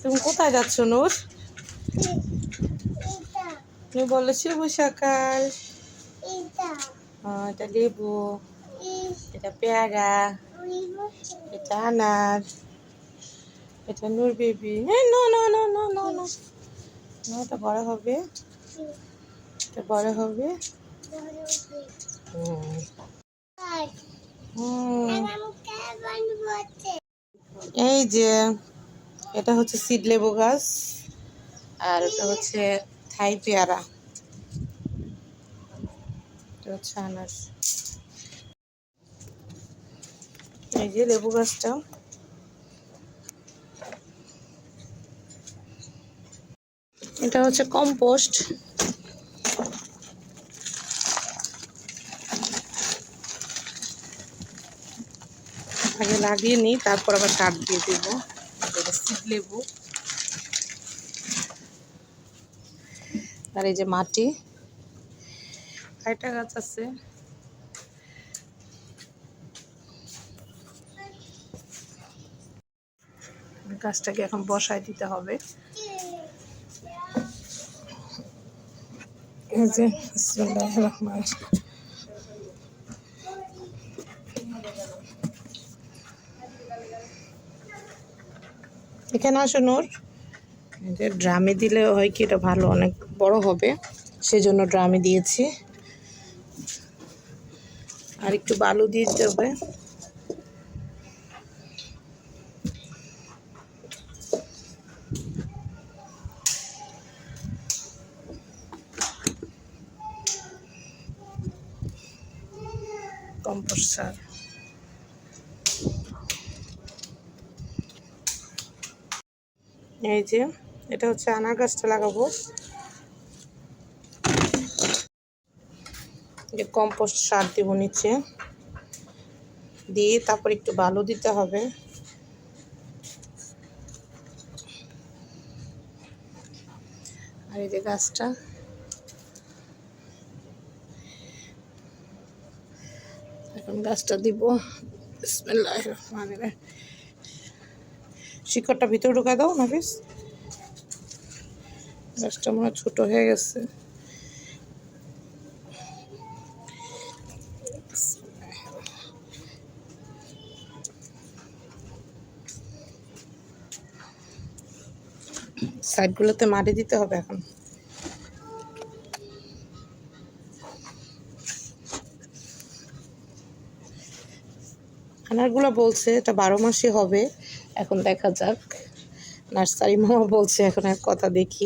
তুমি কোথায় যাচ্ছ নূর? তুমি বললে শুভ সকাল। এটা লেবু, এটা পেয়ারা, এটা আনার, এটা নূর baby. No no no no no no, এটা বড় হবে, এটা বড় হবে। এই যে এটা হচ্ছে সিড লেবু গাছ, আর এটা হচ্ছে থাই পেয়ারা, এটা হচ্ছে আনার। এই যে লেবু গাছটা, এটা হচ্ছে কম্পোস্ট। আগে লাগিয়ে নিই, তারপর আবার সার দিয়ে দেবো। এটা সিড লেবু। আর এই যে মাটি, কয়টা গাছ আছে। গাছটাকে এখন বসায় দিতে হবে। এই যে বিসমিল্লাহির রহমানির রহিম। এখানে আসো নূর। যে ড্রামে দিলে হয় কি, এটা ভালো, অনেক বড় হবে, সেজন্য ড্রামে দিয়েছি। আর একটু বালু দিয়ে দিতে হবে। কম্পোস্ট সার। এই যে এটা হচ্ছে আনার গাছটা লাগাবো। যে কম্পোস্ট সার দিব নিচে দিয়ে, তারপর একটু বালু দিতে হবে। আর এই যে গাছটা, এখন গাছটা দিব। বিসমিল্লাহির রহমানির রহিম। শিকড়টা ভিতরে ঢুকায় দাও নাফিস। গাছটা মনে হয় ছোট হয়ে গেছে। সাইডগুলোতে মাটি দিতে হবে এখন। আনারগুলো বলছে এটা 12 মাসই হবে, এখন দেখা যাক। নার্সারি মামা বলছে, এখন এক কথা দেখি।